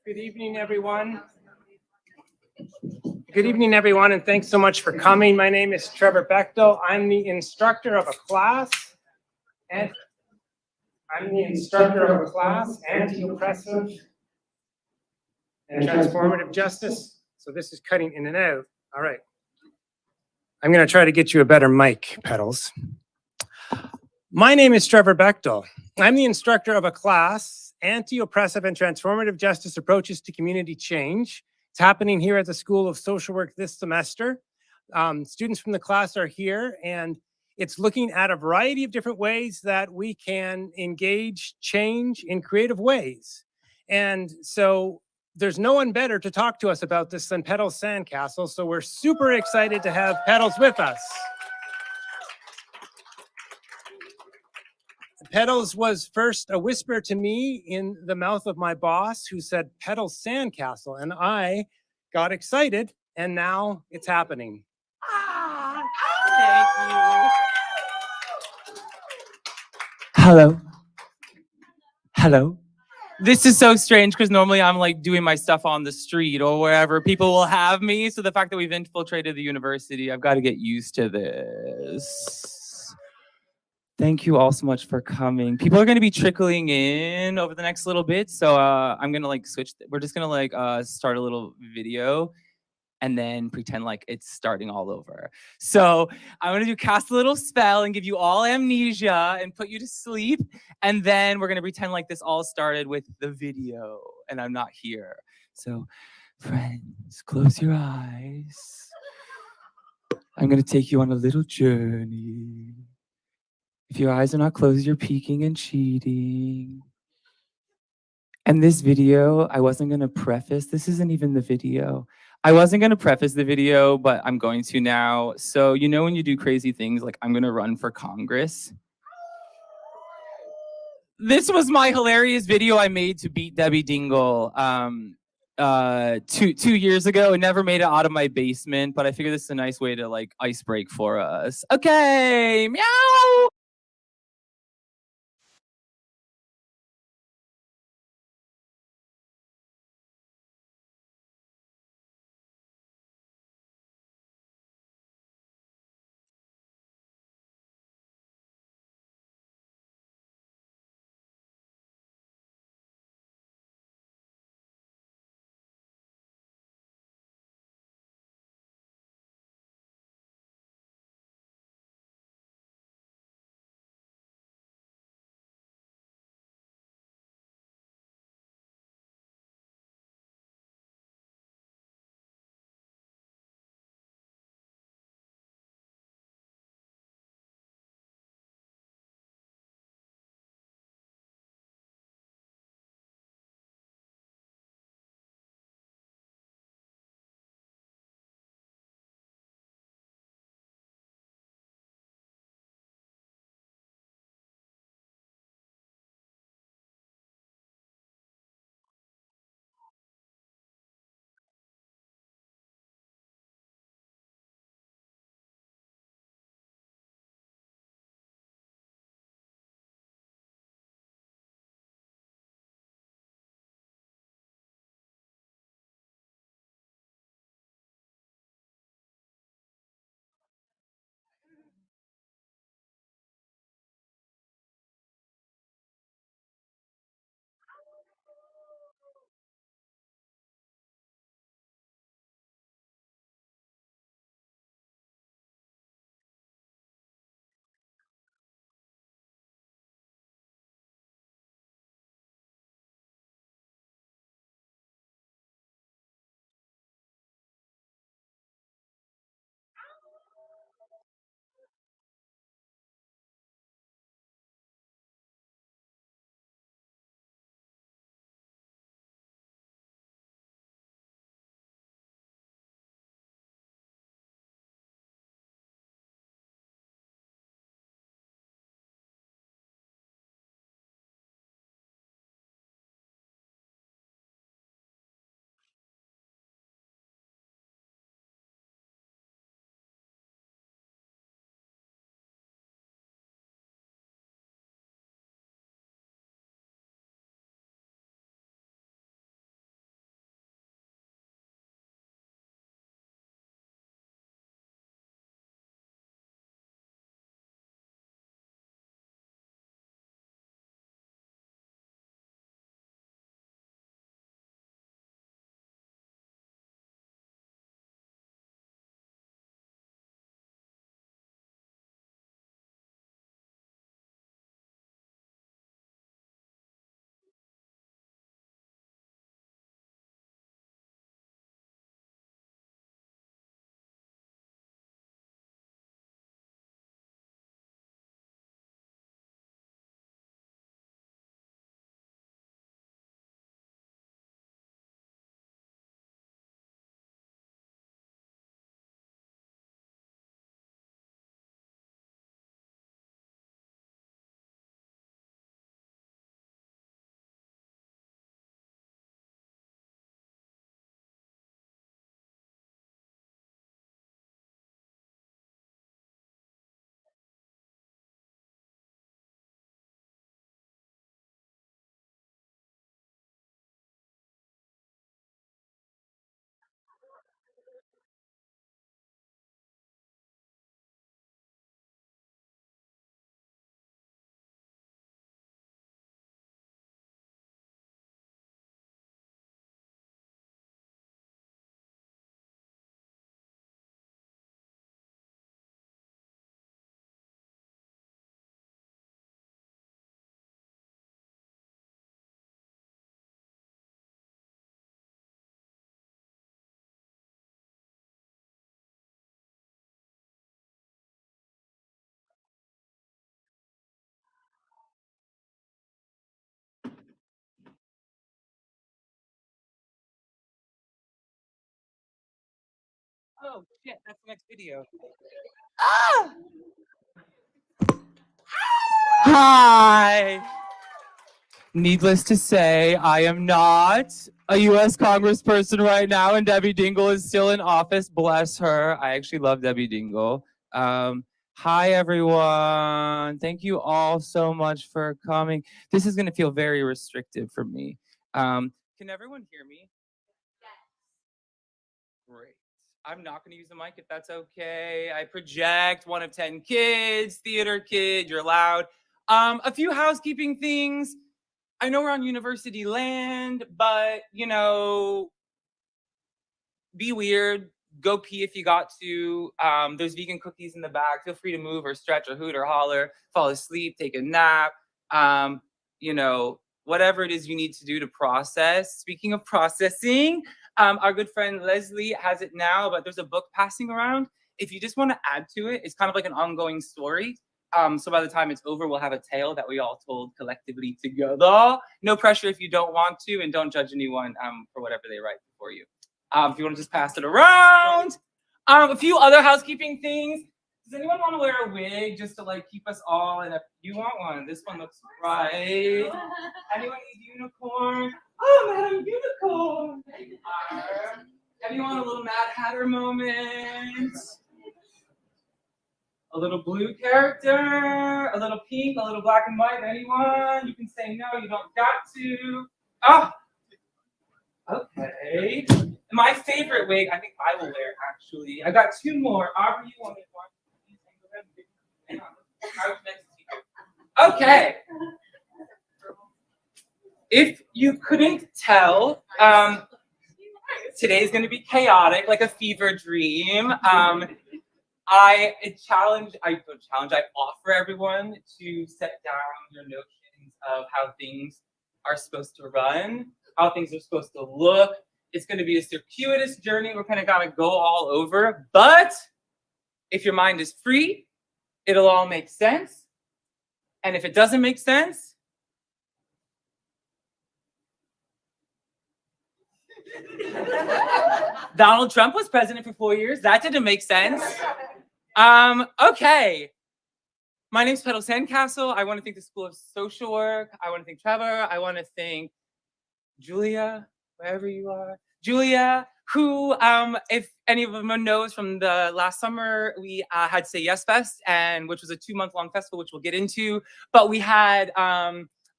Good evening, everyone. Good evening, everyone, and thanks so much for coming. My name is Trevor Bechtel. I'm the instructor of a class, Anti-Oppressive and Transformative Justice. So this is cutting in and out. All right. I'm going to try to get you a better mic, Petals. My name is Trevor Bechtel. I'm the instructor of a class, Anti-Oppressive and Transformative Justice Approaches to Community Change. It's happening here at the School of Social Work this semester. Students from the class are here, and it's looking at a variety of different ways that we can engage change in creative ways. And so there's no one better to talk to us about this than Petals Sandcastle, so we're super excited to have Petals with us. Petals was first a whisper to me in the mouth of my boss, who said Petals Sandcastle, and I got excited, and now it's happening. Thank you. Hello. Hello. This is so strange because normally I'm like doing my stuff on the street or wherever people will have me. So the fact that we've infiltrated the university, I've got to get used to this. Thank you all so much for coming. People are going to be trickling in over the next little bit. So I'm going to like switch. We're just going to like start a little video and then pretend like it's starting all over. So I'm going to cast a little spell and give you all amnesia and put you to sleep. And then we're going to pretend like this all started with the video and I'm not here. So friends, close your eyes. I'm going to take you on a little journey. If your eyes are not closed, you're peeking and cheating. And this video, I wasn't going to preface. This isn't even the video. I wasn't going to preface the video, but I'm going to now. So, you know when you do crazy things, like I'm going to run for Congress? This was my hilarious video I made to beat Debbie Dingle 2 years ago. It never made it out of my basement, but I figured this is a nice way to like ice break for us. Okay, meow. Oh shit, that's the next video. Ah! Hi. Needless to say, I am not a U.S. congressperson right now, and Debbie Dingell is still in office. Bless her. I actually love Debbie Dingell. Hi, everyone. Thank you all so much for coming. This is going to feel very restrictive for me. Can everyone hear me? Great. I'm not going to use the mic if that's okay. I project 1 of 10 kids, theater kid, you're loud. A few housekeeping things. I know we're on university land, but, you know, be weird. Go pee if you got to. There's vegan cookies in the back. Feel free to move or stretch or hoot or holler, fall asleep, take a nap. You know, whatever it is you need to do to process. Speaking of processing, our good friend Leslie has it now, but there's a book passing around. If you just want to add to it, it's kind of like an ongoing story. So by the time it's over, we'll have a tale that we all told collectively together. No pressure if you don't want to, and don't judge anyone for whatever they write for you. If you want to just pass it around. A few other housekeeping things. Does anyone want to wear a wig just to like keep us all in a? You want one? This one looks right. Anyone need unicorn? Oh, Madam Unicorn. Anyone a little Mad Hatter moment? A little blue character, a little pink, a little black and white. Anyone? You can say no, you don't got to. Oh, okay. My favorite wig, I think I will wear actually. I got 2 more. Aubrey, you wanted one? Hang on. Okay. If you couldn't tell, today's going to be chaotic, like a fever dream. I offer everyone to set down your notions of how things are supposed to run, how things are supposed to look. It's going to be a circuitous journey. We're kind of got to go all over. But if your mind is free, it'll all make sense. And if it doesn't make sense, Donald Trump was president for 4 years. That didn't make sense. Okay. My name's Petal Sandcastle. I want to thank the School of Social Work. I want to thank Trevor. I want to thank Julia, wherever you are. Julia, who, if any of them knows from the last summer, we had Say Yes Fest, and which was a 2-month-long festival, which we'll get into. But we had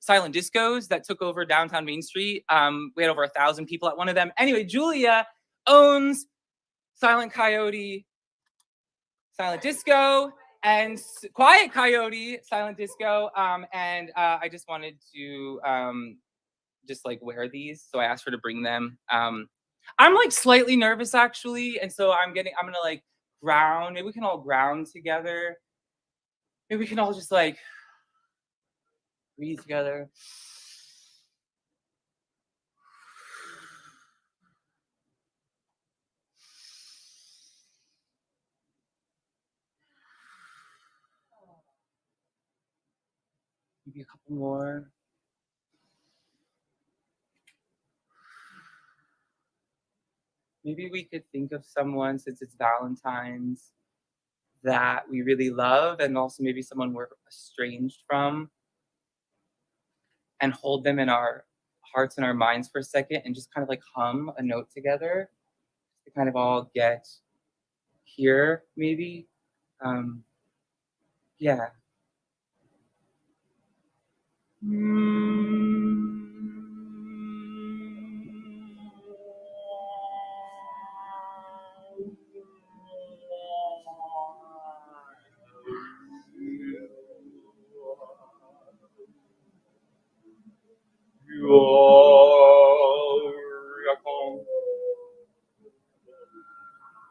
silent discos that took over downtown Main Street. We had over 1,000 people at one of them. Anyway, Julia owns Silent Coyote, Silent Disco, and Quiet Coyote, Silent Disco. And I just wanted to just like wear these. So I asked her to bring them. I'm like slightly nervous actually. And so I'm gonna like ground. Maybe we can all ground together. Maybe we can all just like breathe together. Maybe a couple more. Maybe we could think of someone, since it's Valentine's, that we really love, and also maybe someone we're estranged from, and hold them in our hearts and our minds for a second and just kind of like hum a note together to kind of all get here, maybe. Yeah.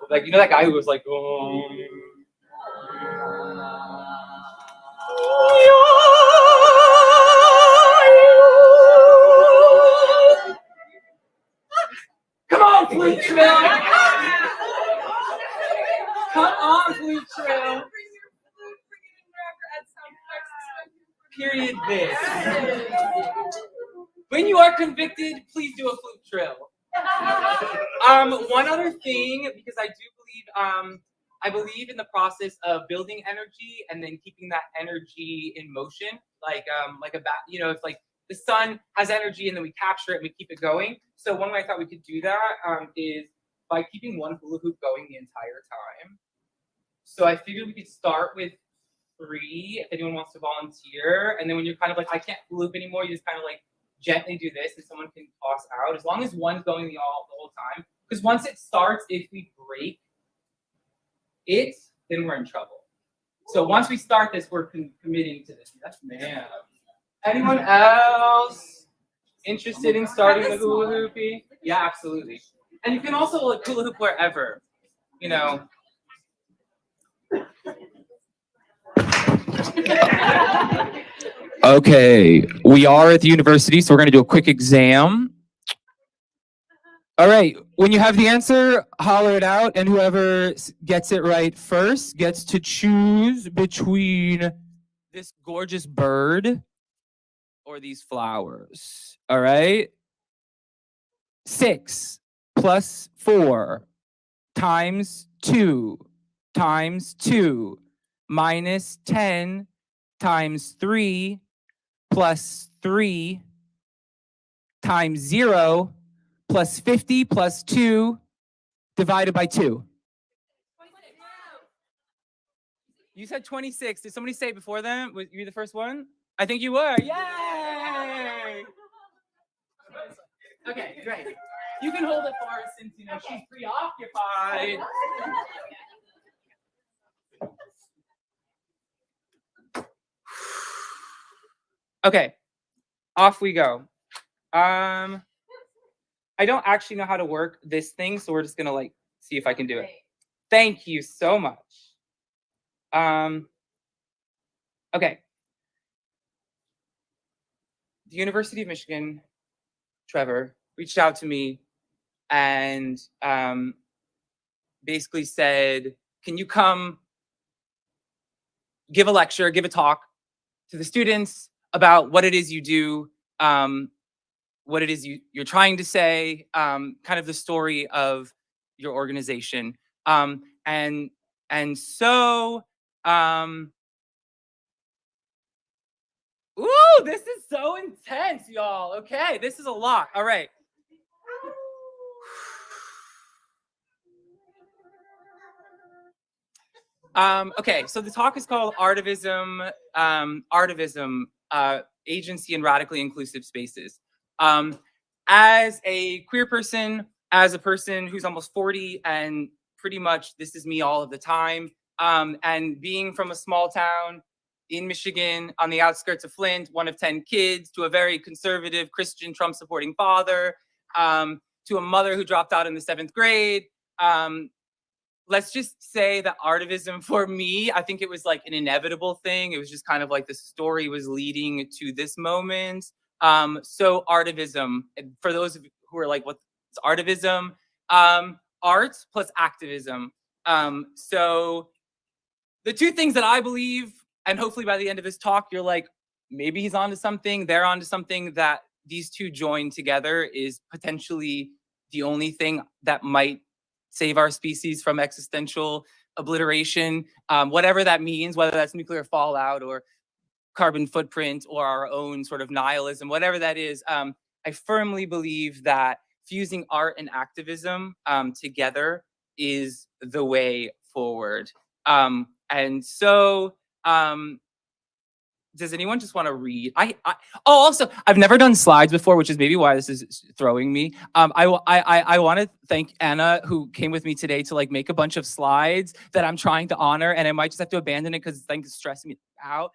Like, you know that guy who was like, come on, Flute Trill! Come on, Flute Trill! Period this. When you are convicted, please do a flute trill. One other thing, because I do believe, I believe in the process of building energy and then keeping that energy in motion, like a bat. You know, it's like the sun has energy and then we capture it and we keep it going. So one way I thought we could do that is by keeping one hula hoop going the entire time. So I figured we could start with 3 if anyone wants to volunteer, and then when you're kind of like, I can't hula hoop anymore, you just kind of like gently do this and someone can toss out, as long as one's going the whole time. Because once it starts, if we break it, then we're in trouble. So once we start this, we're committing to this. Yes, ma'am. Anyone else interested in starting the hula hoopy? Yeah, absolutely. And you can also like hula hoop wherever, you know. Okay, we are at the university, so we're going to do a quick exam. All right, when you have the answer, holler it out, and whoever gets it right first gets to choose between this gorgeous bird or these flowers. All right? 6 plus 4 times 2 times 2 minus 10 times 3 plus 3 times 0 plus 50 plus 2 divided by 2. You said 26. Did somebody say it before them? Was you the first one? I think you were. Yay! Okay, great. You can hold it for her since you know she's preoccupied. Okay, off we go. I don't actually know how to work this thing, so we're just gonna like see if I can do it. Thank you so much. Okay. The University of Michigan, Trevor, reached out to me and basically said, can you come give a lecture, give a talk to the students about what it is you do, what it is you're trying to say, kind of the story of your organization. And so, ooh, this is so intense, y'all. Okay, this is a lot. All right. Okay, so the talk is called Artivism, Agency in Radically Inclusive Spaces. As a queer person, as a person who's almost 40, and pretty much this is me all of the time, and being from a small town in Michigan on the outskirts of Flint, one of 10 kids, to a very conservative Christian Trump-supporting father, to a mother who dropped out in the 7th grade, let's just say that Artivism for me, I think it was like an inevitable thing. It was just kind of like the story was leading to this moment. So Artivism, for those of you who are like, what's Artivism? Art plus activism. So the two things that I believe, and hopefully by the end of this talk, you're like, maybe he's onto something, they're onto something, that these two joined together is potentially the only thing that might save our species from existential obliteration, whatever that means, whether that's nuclear fallout or carbon footprint or our own sort of nihilism, whatever that is. I firmly believe that fusing art and activism together is the way forward. And so, does anyone just want to read? Also, I've never done slides before, which is maybe why this is throwing me. I want to thank Anna, who came with me today to like make a bunch of slides that I'm trying to honor, and I might just have to abandon it because it's stressing me out.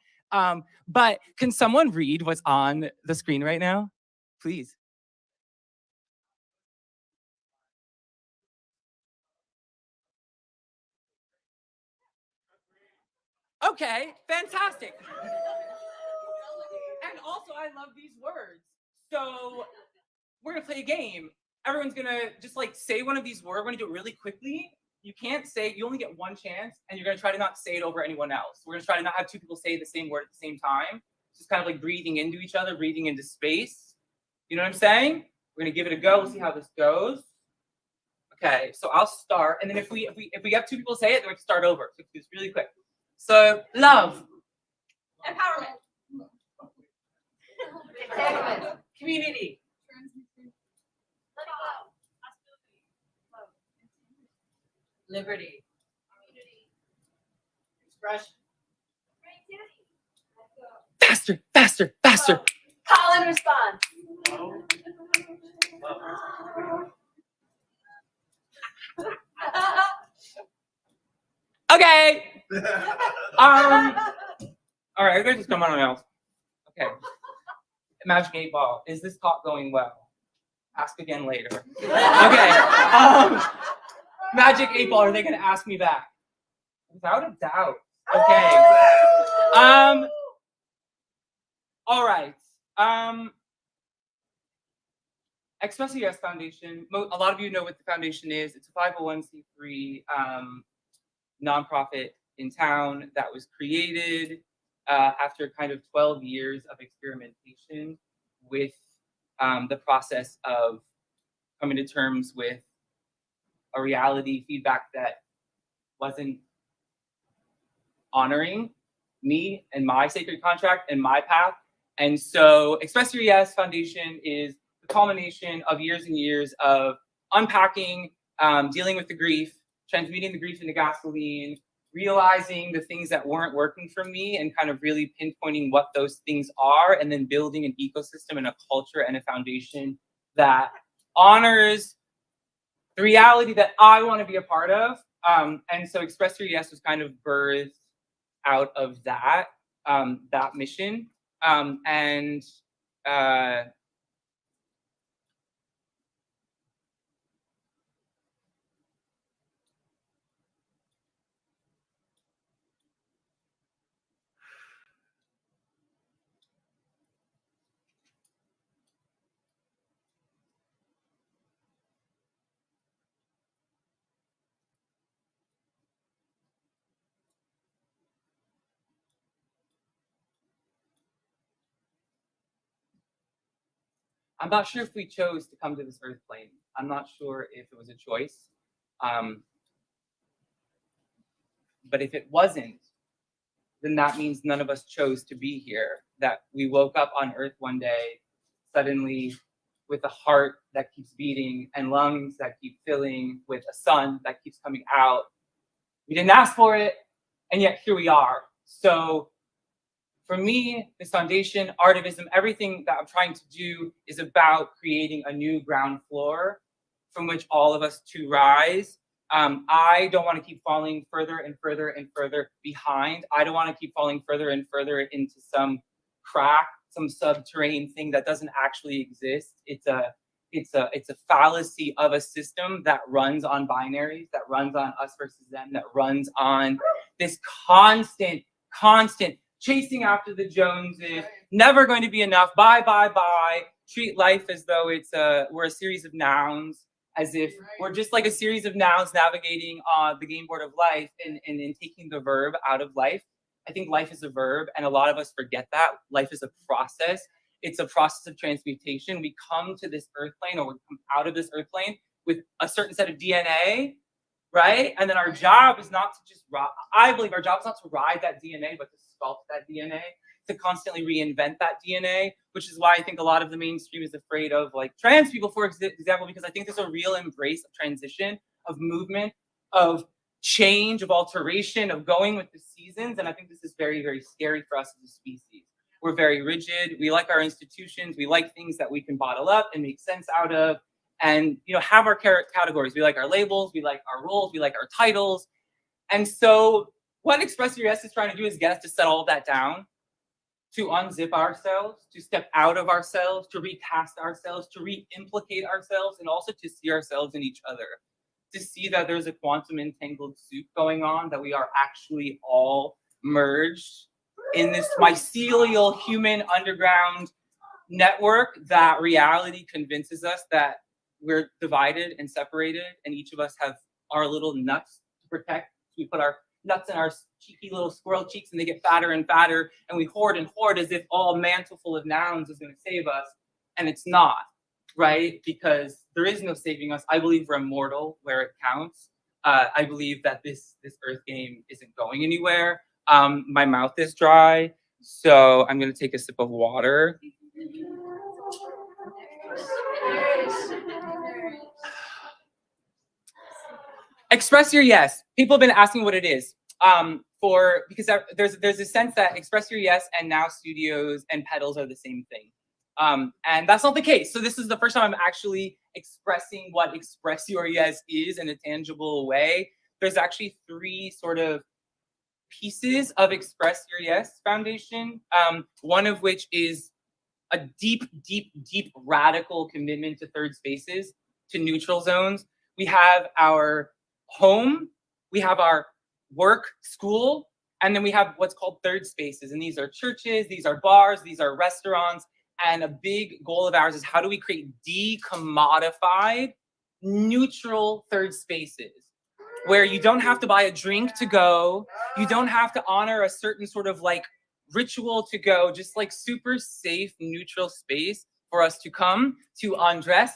But can someone read what's on the screen right now, please? Okay, fantastic. And also, I love these words. So we're gonna play a game. Everyone's gonna just like say one of these words. We're gonna do it really quickly. You can't say, you only get one chance, and you're gonna try to not say it over anyone else. We're gonna try to not have two people say the same word at the same time. Just kind of like breathing into each other, breathing into space. You know what I'm saying? We're gonna give it a go. We'll see how this goes. Okay, so I'll start, and then if we have two people say it, then we can start over. So it's really quick. So love, Empowerment. community, Liberty. Expression. faster, faster, faster. Call and response. Okay. All right, you guys just come on else. Okay. Magic 8 Ball. Is this talk going well? Ask again later. Okay. Magic 8 Ball. Are they gonna ask me back? Without a doubt. Okay. All right. Express US Foundation. A lot of you know what the foundation is. It's a 501c3 nonprofit in town that was created after kind of 12 years of experimentation with the process of coming to terms with a reality feedback that wasn't honoring me and my sacred contract and my path. And so Express Your Yes Foundation is the culmination of years and years of unpacking, dealing with the grief, transmuting the grief into gasoline, realizing the things that weren't working for me and kind of really pinpointing what those things are, and then building an ecosystem and a culture and a foundation that honors the reality that I want to be a part of. And so Express Your Yes was kind of birthed out of that, that mission. I'm not sure if we chose to come to this earth plane. I'm not sure if it was a choice. But if it wasn't, then that means none of us chose to be here. That we woke up on earth one day, suddenly with a heart that keeps beating and lungs that keep filling, with a sun that keeps coming out. We didn't ask for it, and yet here we are. So for me, this foundation, Artivism, everything that I'm trying to do is about creating a new ground floor from which all of us to rise. I don't want to keep falling further and further and further behind. I don't want to keep falling further and further into some crack, some subterranean thing that doesn't actually exist. It's a fallacy of a system that runs on binaries, that runs on us versus them, that runs on this constant chasing after the Joneses, never going to be enough, bye. Treat life as though we're a series of nouns, as if we're just like a series of nouns navigating the game board of life and taking the verb out of life. I think life is a verb, and a lot of us forget that. Life is a process. It's a process of transmutation. We come to this earth plane, or we come out of this earth plane with a certain set of DNA, right? And then our job is not to just I believe our job is not to ride that DNA, but to sculpt that DNA, to constantly reinvent that DNA, which is why I think a lot of the mainstream is afraid of like trans people, for example, because I think there's a real embrace of transition, of movement, of change, of alteration, of going with the seasons. And I think this is very, very scary for us as a species. We're very rigid. We like our institutions. We like things that we can bottle up and make sense out of, and have our categories. We like our labels. We like our roles. We like our titles. And so what Express Your Yes is trying to do is get us to set all of that down, to unzip ourselves, to step out of ourselves, to recast ourselves, to re-implicate ourselves, and also to see ourselves in each other, to see that there's a quantum entangled soup going on, that we are actually all merged in this mycelial human underground network, that reality convinces us that we're divided and separated, and each of us have our little nuts to protect. We put our nuts in our cheeky little squirrel cheeks, and they get fatter and fatter, and we hoard and hoard as if all mantle full of nouns is going to save us, and it's not. right? Because there is no saving us. I believe we're immortal where it counts. I believe that this Earth game isn't going anywhere. My mouth is dry, so I'm gonna take a sip of water. Express your yes. People have been asking what it is. Because there's a sense that Express Your Yes and Now Studios and Petals are the same thing. And that's not the case. So this is the first time I'm actually expressing what Express Your Yes is in a tangible way. There's actually 3 sort of pieces of Express Your Yes Foundation. One of which is a deep, deep, deep radical commitment to third spaces, to neutral zones. We have our home, we have our work, school, and then we have what's called third spaces. And these are churches, these are bars, these are restaurants. And a big goal of ours is how do we create decommodified, neutral third spaces where you don't have to buy a drink to go, you don't have to honor a certain sort of like ritual to go, just like super safe, neutral space for us to come, to undress,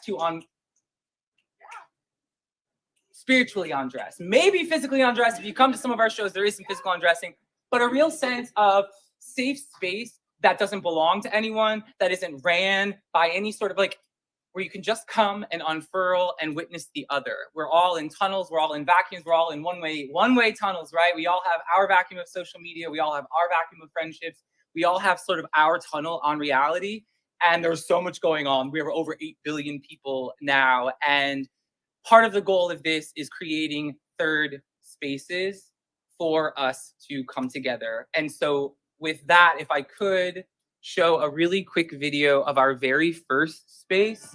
spiritually undress, maybe physically undress. If you come to some of our shows, there is some physical undressing, but a real sense of safe space that doesn't belong to anyone, that isn't ran by any sort of like, where you can just come and unfurl and witness the other. We're all in tunnels, we're all in vacuums, we're all in one-way tunnels, right? We all have our vacuum of social media, we all have our vacuum of friendships, we all have sort of our tunnel on reality, and there's so much going on. We have over 8 billion people now, and part of the goal of this is creating third spaces for us to come together. And so with that, if I could show a really quick video of our very first space.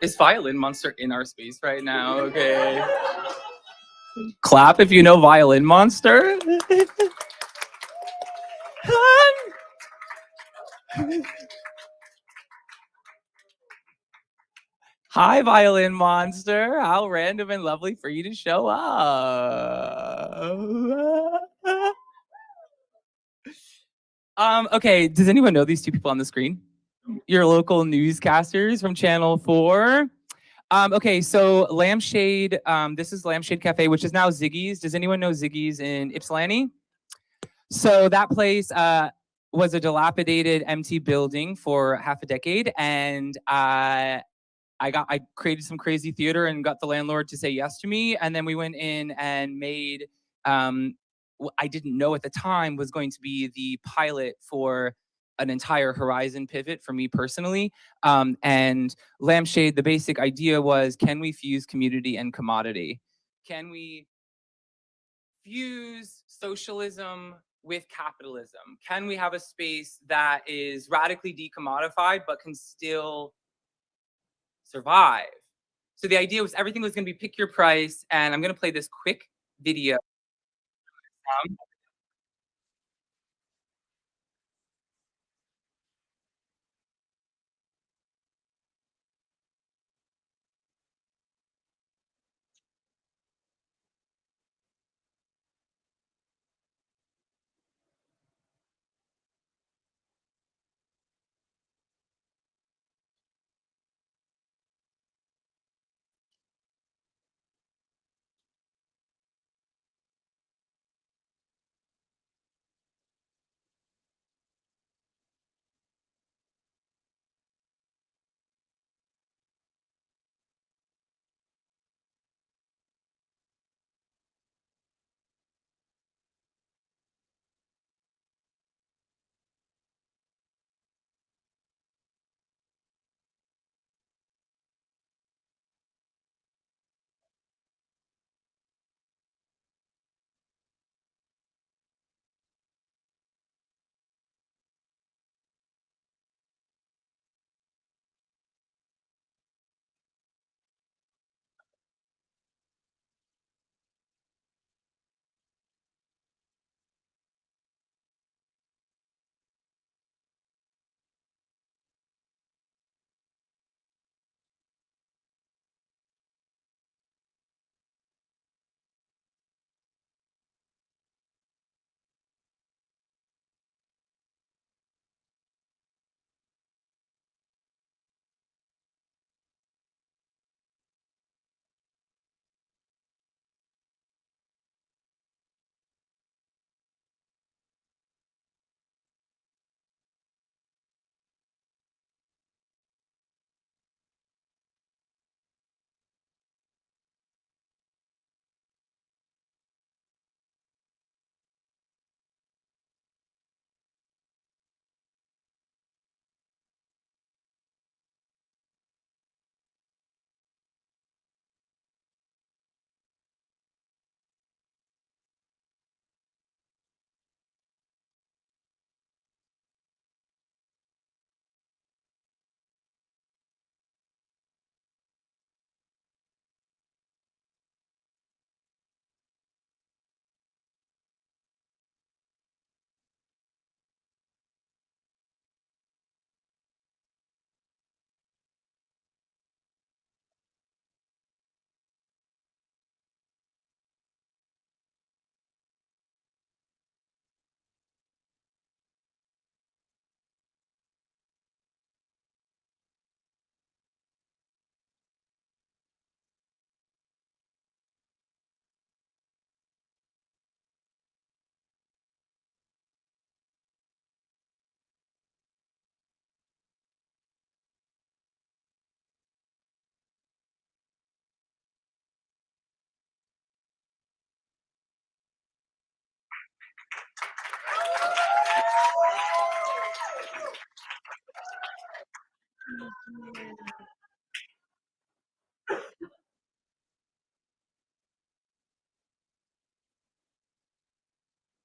Is Violin Monster in our space right now? Okay. Clap if you know Violin Monster. Hi, Violin Monster. How random and lovely for you to show up. Okay, does anyone know these 2 people on the screen? Your local newscasters from Channel 4. Okay, so Lampshade, this is Lampshade Cafe, which is now Ziggy's. Does anyone know Ziggy's in Ypsilanti? So that place was a dilapidated, empty building for half a decade, and I created some crazy theater and got the landlord to say yes to me, and then we went in and made what I didn't know at the time was going to be the pilot for an entire Horizon pivot for me personally. And Lampshade, the basic idea was, can we fuse community and commodity? Can we fuse socialism with capitalism? Can we have a space that is radically decommodified but can still survive? So the idea was everything was going to be pick your price, and I'm going to play this quick video.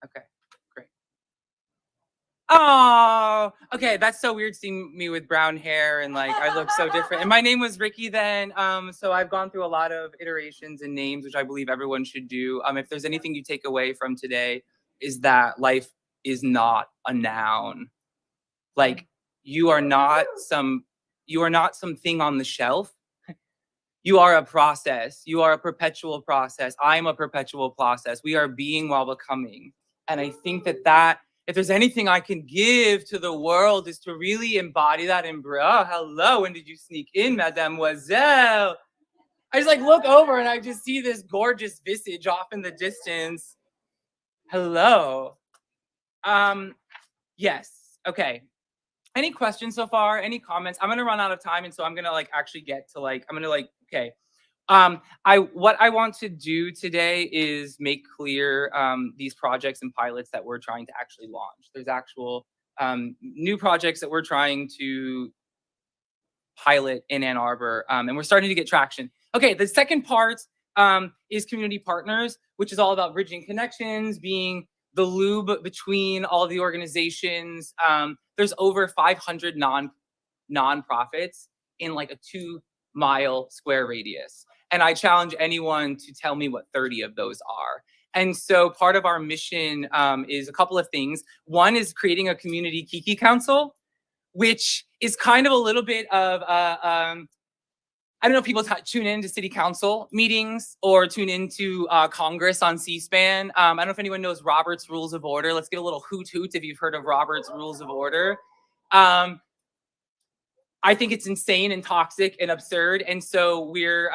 Okay, great. Oh, okay. That's so weird seeing me with brown hair and like I look so different. And my name was Ricky then. So I've gone through a lot of iterations and names, which I believe everyone should do. If there's anything you take away from today, is that life is not a noun. Like you are not something on the shelf. You are a process. You are a perpetual process. I'm a perpetual process. We are being while becoming. And I think that if there's anything I can give to the world is to really embody that and hello, when did you sneak in, mademoiselle? I just like look over and I just see this gorgeous visage off in the distance. Hello. Yes. Okay. Any questions so far? Any comments? I'm gonna run out of time, and so I'm gonna actually get to okay. What I want to do today is make clear these projects and pilots that we're trying to actually launch. There's actual new projects that we're trying to pilot in Ann Arbor, and we're starting to get traction. Okay, the second part is community partners, which is all about bridging connections, being the lube between all the organizations. There's over 500 nonprofits in like a 2-mile square radius. And I challenge anyone to tell me what 30 of those are. And so part of our mission is a couple of things. One is creating a community Kiki council, which is kind of a little bit of, I don't know if people tune into city council meetings or tune into Congress on C-SPAN. I don't know if anyone knows Robert's Rules of Order. Let's get a little hoot hoot if you've heard of Robert's Rules of Order. I think it's insane and toxic and absurd. And so we're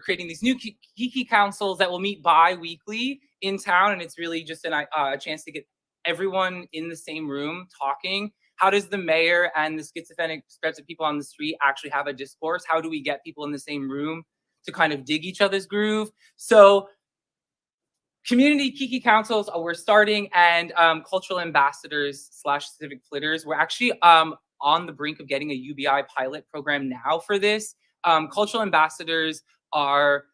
creating these new Kiki councils that will meet bi-weekly in town. And it's really just a chance to get everyone in the same room talking. How does the mayor and the schizophrenic spreads of people on the street actually have a discourse? How do we get people in the same room to kind of dig each other's groove? So community Kiki councils we're starting, and cultural ambassadors / civic flitters. We're actually on the brink of getting a UBI pilot program now for this. Cultural ambassadors are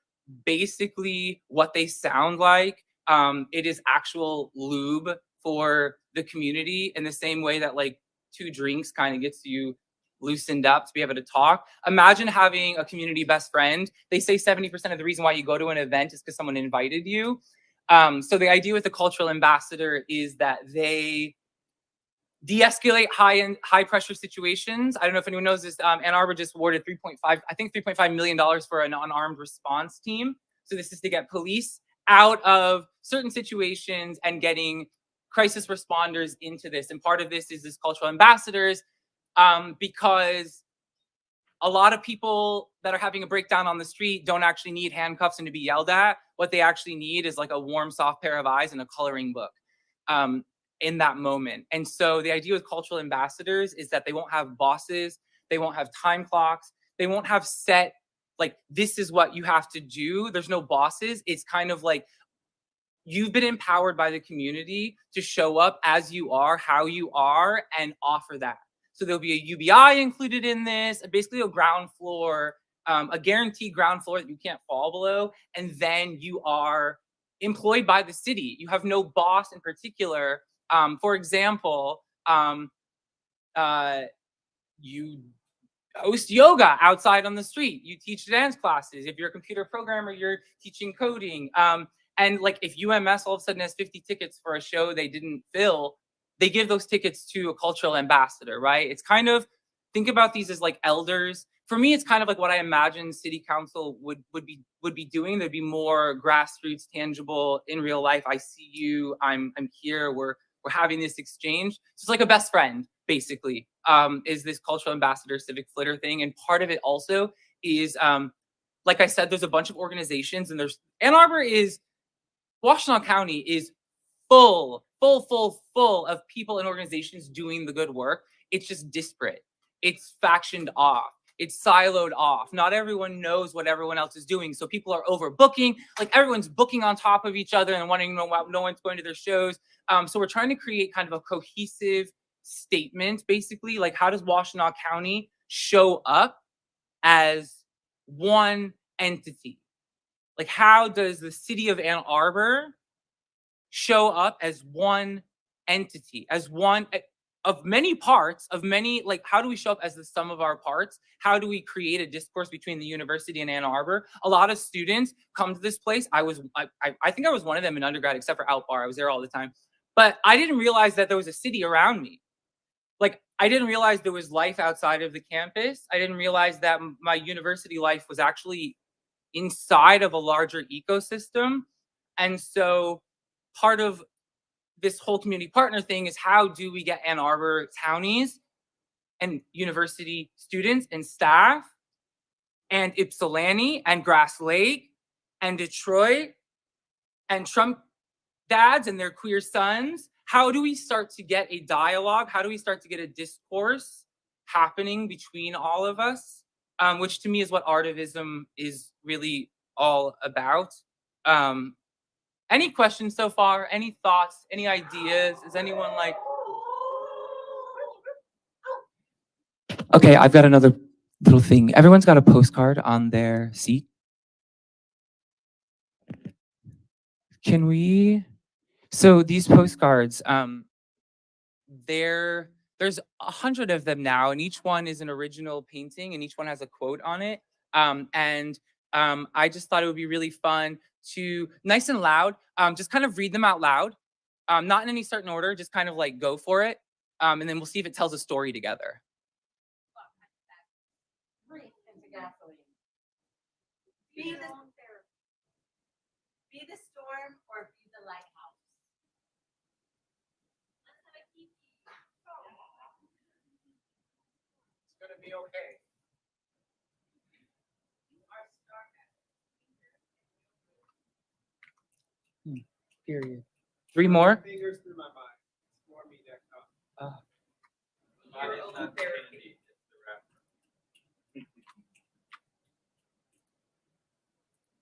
basically what they sound like. It is actual lube for the community in the same way that like 2 drinks kind of gets you loosened up to be able to talk. Imagine having a community best friend. They say 70% of the reason why you go to an event is because someone invited you. So the idea with the cultural ambassador is that they de-escalate high pressure situations. I don't know if anyone knows this. Ann Arbor just awarded $3.5 million for an unarmed response team. So this is to get police out of certain situations and getting crisis responders into this. And part of this is this cultural ambassadors, because a lot of people that are having a breakdown on the street don't actually need handcuffs and to be yelled at. What they actually need is like a warm, soft pair of eyes and a coloring book in that moment. And so the idea with cultural ambassadors is that they won't have bosses, they won't have time clocks, they won't have set, like, this is what you have to do. There's no bosses. It's kind of like you've been empowered by the community to show up as you are, how you are, and offer that. So there'll be a UBI included in this, basically a ground floor, a guaranteed ground floor that you can't fall below. And then you are employed by the city. You have no boss in particular. For example, you host yoga outside on the street. You teach dance classes. If you're a computer programmer, you're teaching coding. And like if UMS all of a sudden has 50 tickets for a show they didn't fill, they give those tickets to a cultural ambassador, right? It's kind of, think about these as like elders. For me, it's kind of like what I imagine city council would be doing. There'd be more grassroots, tangible, in real life. I see you. I'm here. We're having this exchange. So it's like a best friend, basically. Is this cultural ambassador civic flitter thing, and part of it also is, like I said, there's a bunch of organizations, and there's Ann Arbor is. Washtenaw County is full of people and organizations doing the good work. It's just disparate. It's factioned off. It's siloed off. Not everyone knows what everyone else is doing. So people are overbooking. Like everyone's booking on top of each other and wanting to know why no one's going to their shows. So we're trying to create kind of a cohesive statement, basically. Like, how does Washtenaw County show up as one entity? Like, how does the city of Ann Arbor show up as one entity, as one of many parts, of many, like, how do we show up as the sum of our parts? How do we create a discourse between the university and Ann Arbor? A lot of students come to this place. I think I was one of them in undergrad, except for Outbar. I was there all the time. But I didn't realize that there was a city around me. Like, I didn't realize there was life outside of the campus. I didn't realize that my university life was actually inside of a larger ecosystem. And so part of this whole community partner thing is, how do we get Ann Arbor townies and university students and staff and Ypsilanti and Grass Lake and Detroit and Trump dads and their queer sons, how do we start to get a dialogue? How do we start to get a discourse happening between all of us? Which to me is what Artivism is really all about. Any questions so far? Any thoughts? Any ideas? Is anyone like... Okay, I've got another little thing. Everyone's got a postcard on their seat. Can we... So these postcards, there's 100 of them now, and each one is an original painting, and each one has a quote on it. I just thought it would be really fun to, nice and loud, just kind of read them out loud, not in any certain order, just kind of like go for it, and then we'll see if it tells a story together. Be the storm or be the lighthouse. It's gonna be okay. Period. 3 more? Fingers through my mind. For me that come.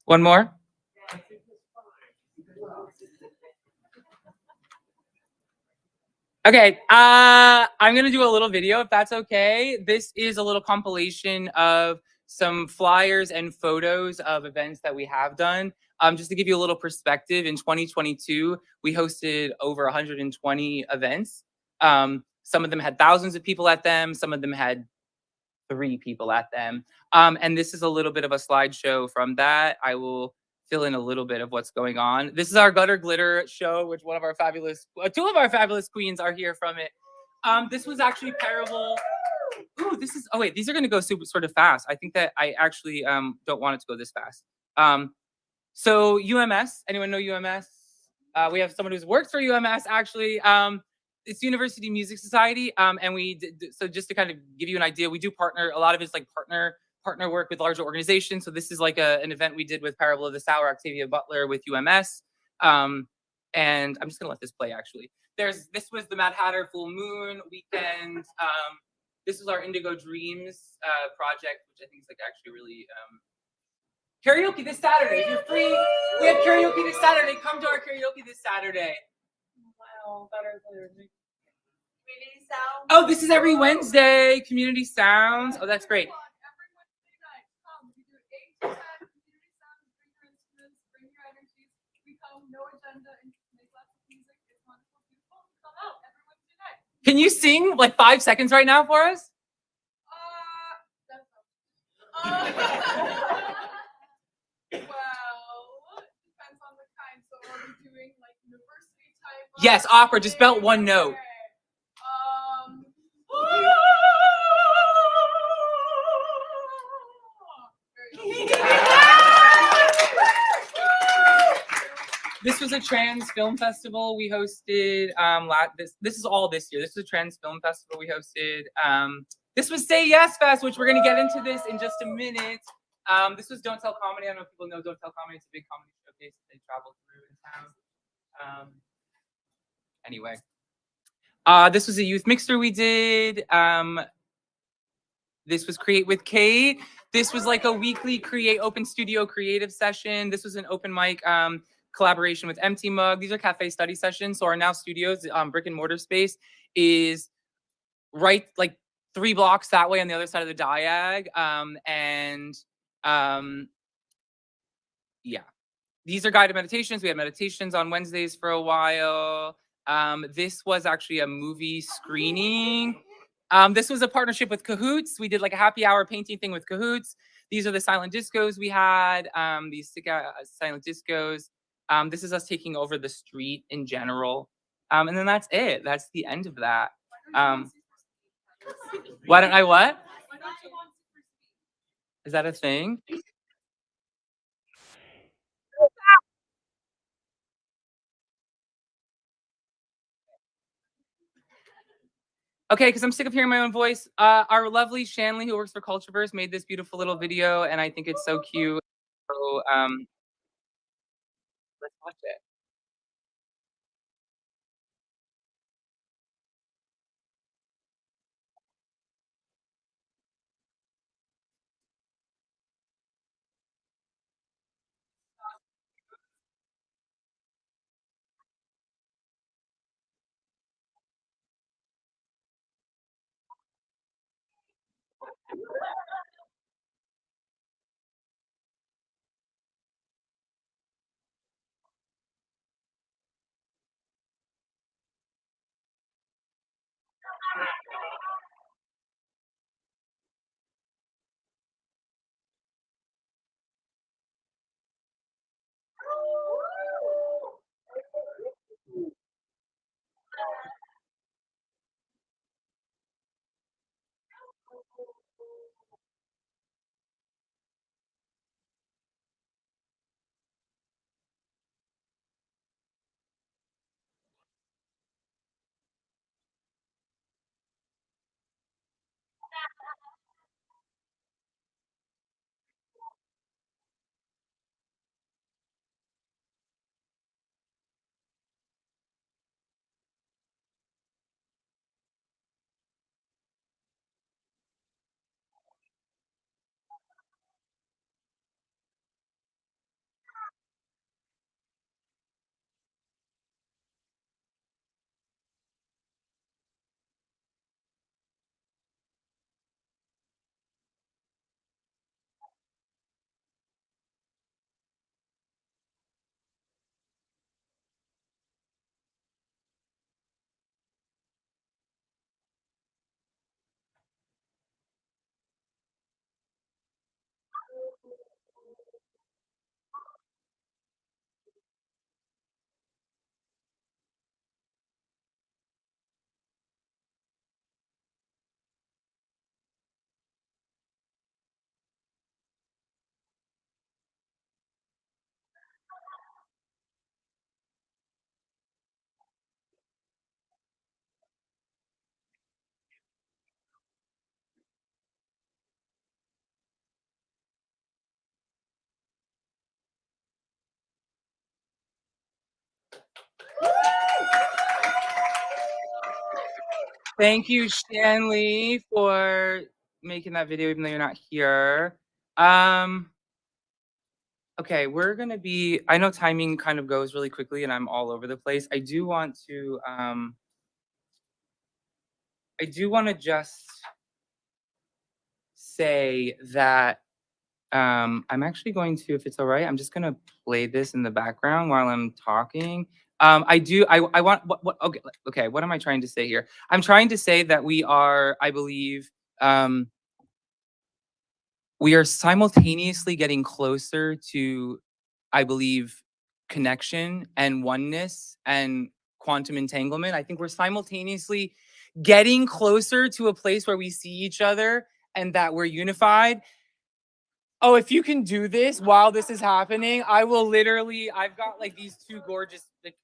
One more? Okay, I'm gonna do a little video if that's okay. This is a little compilation of some flyers and photos of events that we have done. Just to give you a little perspective, in 2022, we hosted over 120 events. Some of them had thousands of people at them. Some of them had 3 people at them. And this is a little bit of a slideshow from that. I will fill in a little bit of what's going on. This is our Gutter Glitter show, which 2 of our fabulous queens are here from it. This was actually Parable. Ooh, oh wait, these are gonna go sort of fast. I think that I actually don't want it to go this fast. So UMS, anyone know UMS? We have someone who's worked for UMS actually. It's University Music Society, and we did, so just to kind of give you an idea, we do partner. A lot of it's like partner work with larger organizations. So this is like an event we did with Parable of the Sour, Octavia Butler with UMS, and I'm just gonna let this play. Actually, this was the Mad Hatter Full Moon weekend. This is our Indigo Dreams project, which I think is like actually really karaoke this Saturday. If you're free, we have karaoke this Saturday. Come to our karaoke this Saturday. Wow, better than Community sound. Oh, this is every Wednesday. Community Sounds. Oh, that's great. Every Wednesday night, come. We do 8 to 10. Community Sounds. Bring your instruments. Bring your energies. We come, no agenda, and make lots of music. It's wonderful, beautiful. Come out every Wednesday night. Can you sing like 5 seconds right now for us? That's well, depends on the kind. So are we doing like university type? Yes, opera. Just belt one note. Okay. This was a trans film festival we hosted. This is all this year. This was a trans film festival we hosted. This was Say Yes Fest, which we're gonna get into this in just a minute. This was Don't Tell Comedy. I don't know if people know Don't Tell Comedy. It's a big comedy showcase that they travel through in town. Anyway, this was a youth mixer we did. This was Create with Kate. This was like a weekly open studio creative session. This was an open mic collaboration with Empty Mug. These are cafe study sessions. So our Now Studios brick and mortar space is right like 3 blocks that way on the other side of the diag. Yeah. These are guided meditations. We had meditations on Wednesdays for a while. This was actually a movie screening. This was a partnership with Cahoots. We did like a happy hour painting thing with Cahoots. These are the silent discos we had. These silent discos. This is us taking over the street in general. And then that's it. That's the end of that. Why don't I what? Is that a thing? Okay, because I'm sick of hearing my own voice. Our lovely Shanley, who works for Cultureverse, made this beautiful little video, and I think it's so cute. So let's watch it. Thank you, Shanley, for making that video, even though you're not here. Okay, we're gonna be. I know timing kind of goes really quickly, and I'm all over the place. I do want to. I do want to just say that I'm actually going to, if it's all right, I'm just gonna play this in the background while I'm talking. I want what okay, what am I trying to say here? I'm trying to say that we are, I believe, we are simultaneously getting closer to, I believe, connection and oneness and quantum entanglement. I think we're simultaneously getting closer to a place where we see each other and that we're unified. Oh, if you can do this while this is happening, I will literally, I've got like these two gorgeous, like,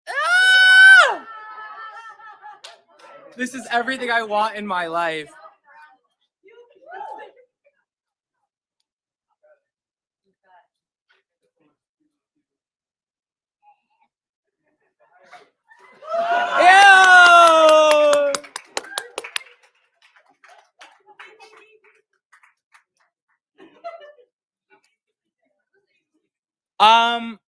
ah! This is everything I want in my life. Ew! Um,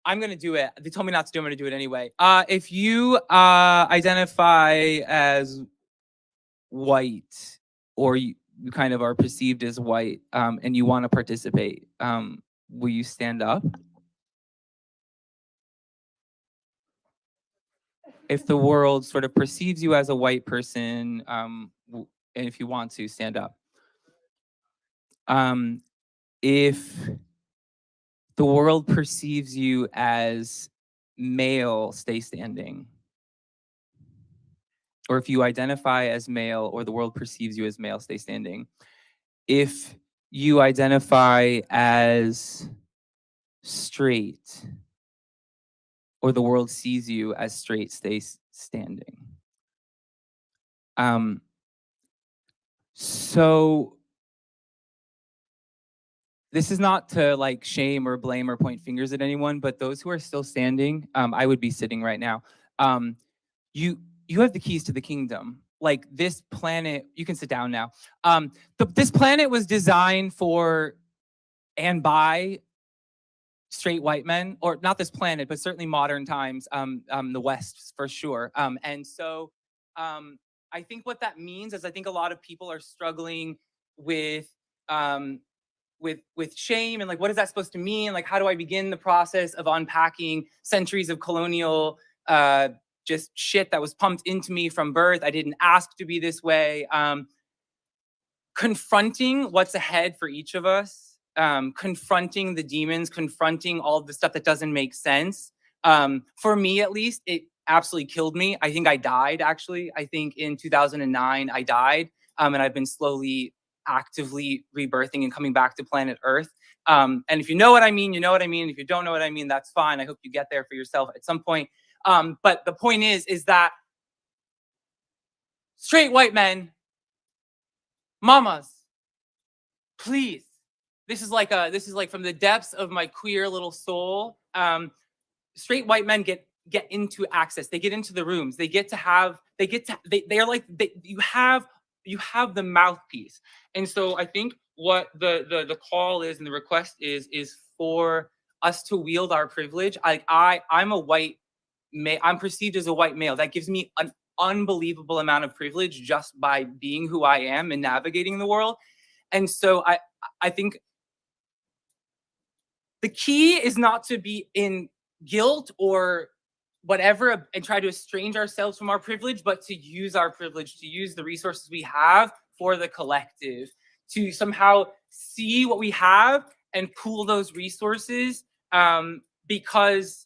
I'm gonna do it. They told me not to do it. I'm gonna do it anyway. If you identify as white, or you kind of are perceived as white, and you want to participate, will you stand up? If the world sort of perceives you as a white person, and if you want to stand up. If the world perceives you as male, stay standing. Or if you identify as male, or the world perceives you as male, stay standing. If you identify as straight, or the world sees you as straight, stay standing. So this is not to like shame or blame or point fingers at anyone, but those who are still standing, I would be sitting right now. You have the keys to the kingdom. Like, this planet, you can sit down now. This planet was designed for and by straight white men, or not this planet, but certainly modern times, the West for sure. And so I think what that means is, I think a lot of people are struggling with shame, and like, what is that supposed to mean? Like, how do I begin the process of unpacking centuries of colonial just shit that was pumped into me from birth? I didn't ask to be this way. Confronting what's ahead for each of us, confronting the demons, confronting all of the stuff that doesn't make sense. For me, at least, it absolutely killed me. I think I died, actually. I think in 2009, I died. And I've been slowly, actively rebirthing and coming back to planet Earth. And if you know what I mean, you know what I mean. If you don't know what I mean, that's fine. I hope you get there for yourself at some point. But the point is that straight white men, mamas, please, this is like from the depths of my queer little soul. Straight white men get into access. They get into the rooms. They are like, you have the mouthpiece. And so I think what the call is, and the request is for us to wield our privilege. I'm a white male. I'm perceived as a white male. That gives me an unbelievable amount of privilege just by being who I am and navigating the world. And so I think the key is not to be in guilt or whatever and try to estrange ourselves from our privilege, but to use our privilege, to use the resources we have for the collective, to somehow see what we have and pool those resources, because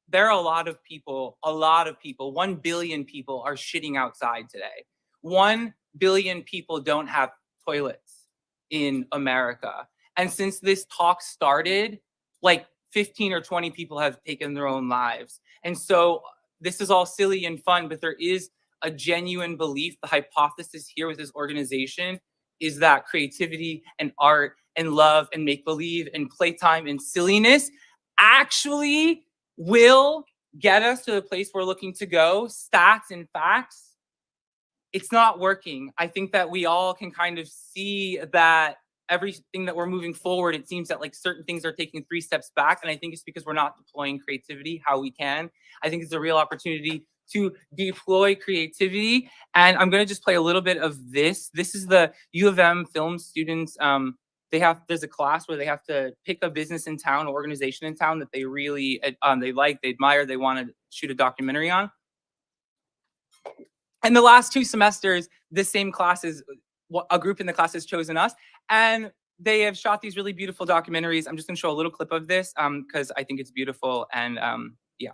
there are a lot of people, 1 billion people are shitting outside today. 1 billion people don't have toilets in America. And since this talk started, like 15 or 20 people have taken their own lives. And so this is all silly and fun, but there is a genuine belief. The hypothesis here with this organization is that creativity and art and love and make-believe and playtime and silliness actually will get us to the place we're looking to go. Stats and facts, it's not working. I think that we all can kind of see that everything that we're moving forward, it seems that like certain things are taking 3 steps back. And I think it's because we're not deploying creativity how we can. I think it's a real opportunity to deploy creativity. And I'm going to just play a little bit of this. This is the U of M film students. There's a class where they have to pick a business in town, or organization in town that they really, they like, they admire, they want to shoot a documentary on. And the last 2 semesters, this same class is, a group in the class has chosen us, and they have shot these really beautiful documentaries. I'm just going to show a little clip of this because I think it's beautiful. And yeah.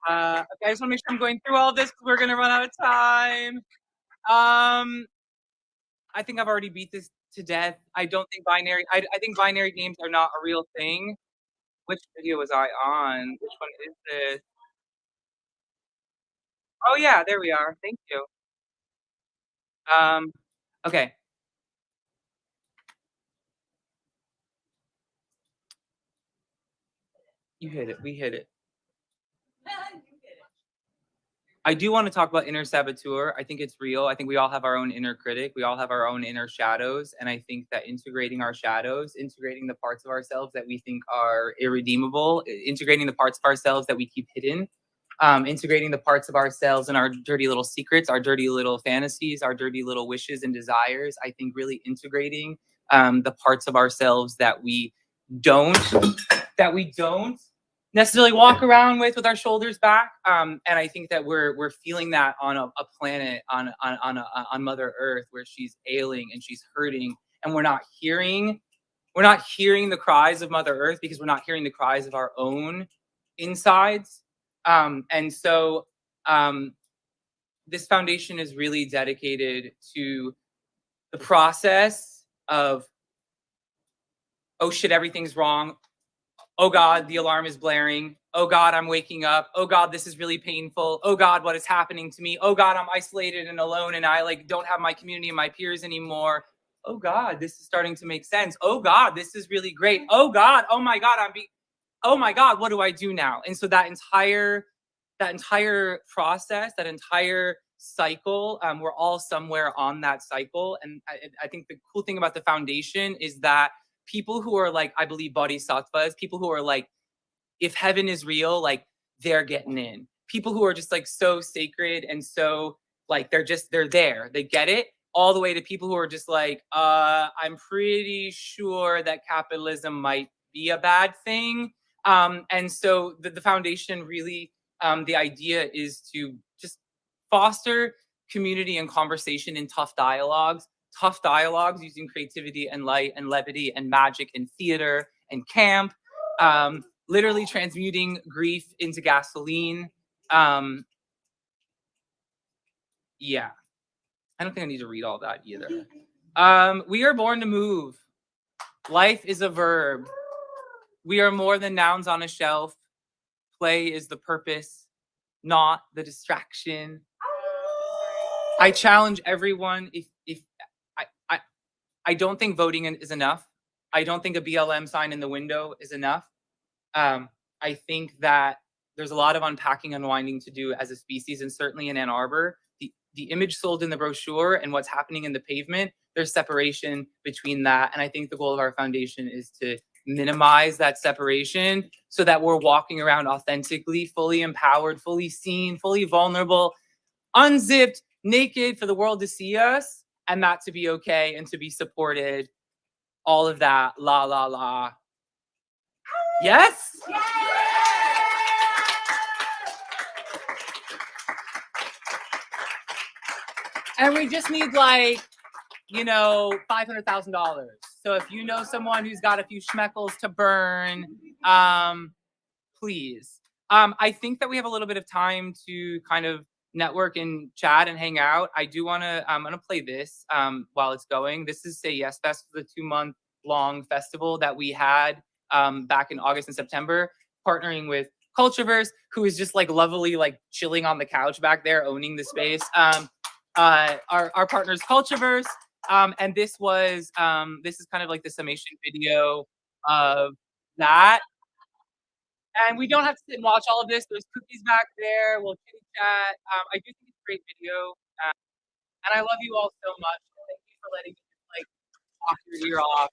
Okay, I just want to make sure I'm going through all this because we're gonna run out of time. I think I've already beat this to death. I don't think binary. I think binary games are not a real thing. Which video was I on? Which one is this? Oh yeah, there we are. Thank you. Okay. You hit it. We hit it. You did it. I do want to talk about inner saboteur. I think it's real. I think we all have our own inner critic. We all have our own inner shadows. And I think that integrating our shadows, integrating the parts of ourselves that we think are irredeemable, integrating the parts of ourselves that we keep hidden, integrating the parts of ourselves and our dirty little secrets, our dirty little fantasies, our dirty little wishes and desires. I think really integrating the parts of ourselves that we don't necessarily walk around with our shoulders back. And I think that we're feeling that on a planet on Mother Earth where she's ailing and she's hurting, and we're not hearing the cries of Mother Earth because we're not hearing the cries of our own insides. And so this foundation is really dedicated to the process of, oh shit, everything's wrong. Oh God, the alarm is blaring. Oh God, I'm waking up. Oh God, this is really painful. Oh God, what is happening to me? Oh God, I'm isolated and alone and I don't have my community and my peers anymore. Oh God, this is starting to make sense. Oh God, this is really great. Oh God, oh my God, oh my God, what do I do now? And so that entire process, that entire cycle, we're all somewhere on that cycle. And I think the cool thing about the foundation is that people who are like, I believe bodhisattvas, people who are like, if heaven is real, like they're getting in. People who are just like so sacred and so like they're there. They get it. All the way to people who are just like, I'm pretty sure that capitalism might be a bad thing. And so the foundation really, the idea is to just foster community and conversation in tough dialogues using creativity and light and levity and magic and theater and camp, literally transmuting grief into gasoline. Yeah, I don't think I need to read all that either. We are born to move. Life is a verb. We are more than nouns on a shelf. Play is the purpose, not the distraction. I challenge everyone. If I don't think voting is enough. I don't think a BLM sign in the window is enough. I think that there's a lot of unpacking, unwinding to do as a species, and certainly in Ann Arbor, the image sold in the brochure and what's happening in the pavement, there's separation between that. And I think the goal of our foundation is to minimize that separation so that we're walking around authentically, fully empowered, fully seen, fully vulnerable, unzipped, naked for the world to see us, and that to be okay and to be supported. All of that, la, la, la. Yes? And we just need like, $500,000. So if you know someone who's got a few schmeckles to burn, please. I think that we have a little bit of time to kind of network and chat and hang out. I'm gonna play this while it's going. This is Say Yes Fest, the 2-month long festival that we had back in August and September, partnering with Cultureverse, who is just like lovely, like chilling on the couch back there, owning the space. Our partners Cultureverse, and this is kind of like the summation video of that. And we don't have to sit and watch all of this. There's cookies back there. We'll chit chat. I do think it's a great video, and I love you all so much. Thank you for letting me just, like talk your ear off.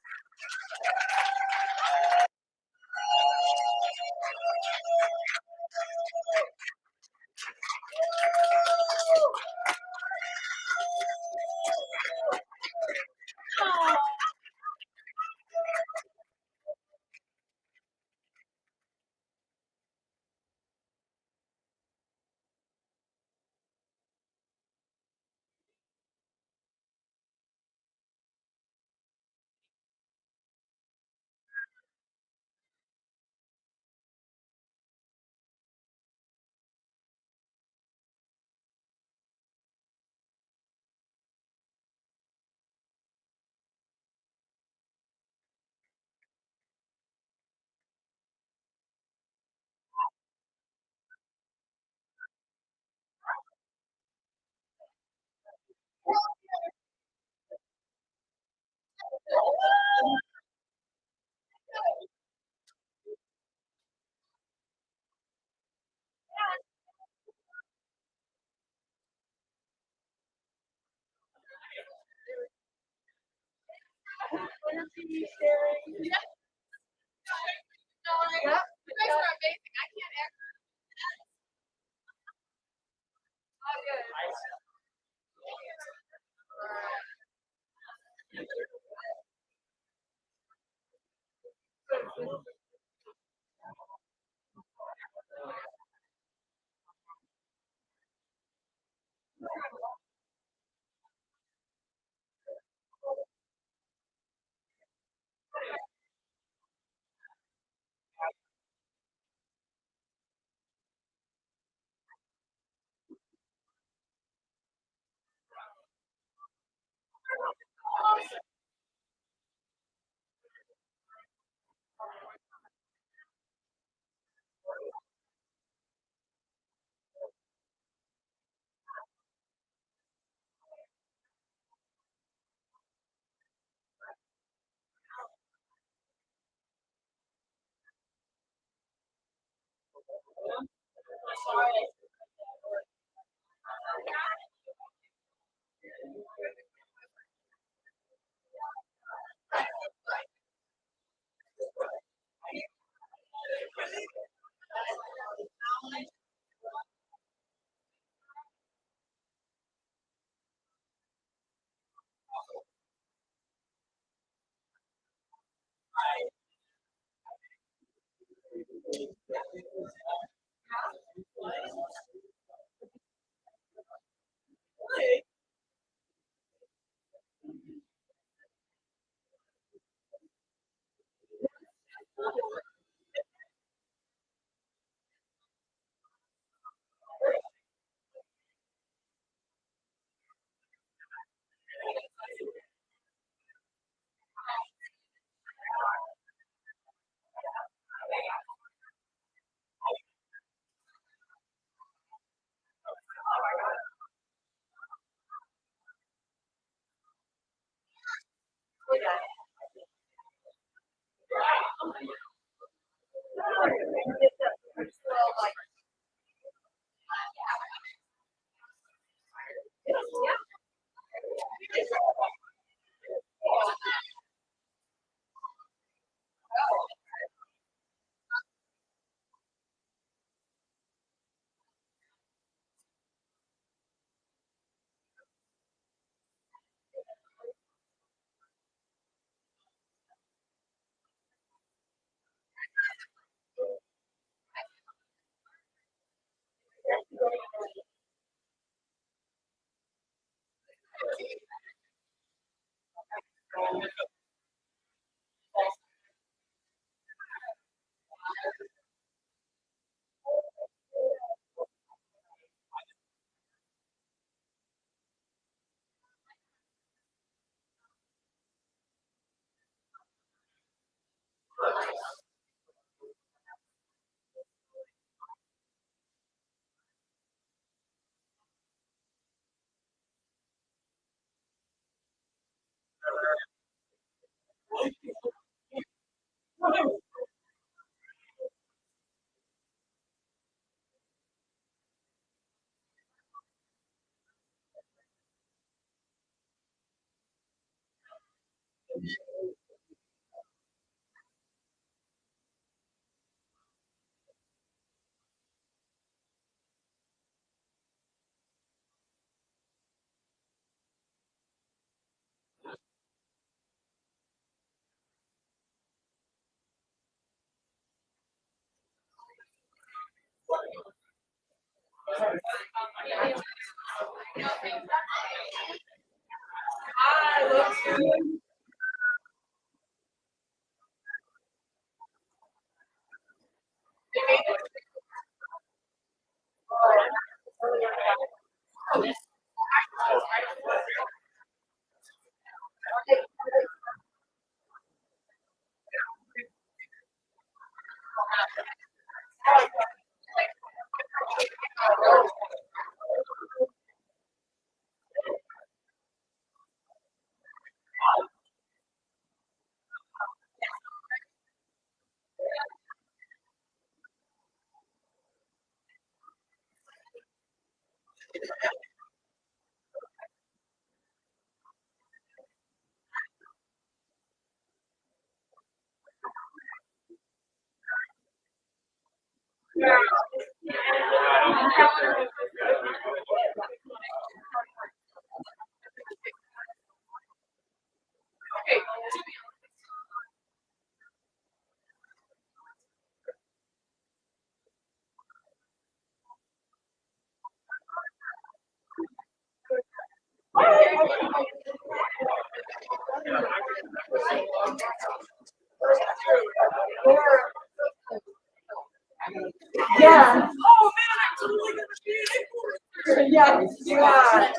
Yeah. Oh man, I totally understand. Yeah. Yeah.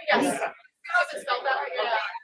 Yes. How is it spelled out? Yeah.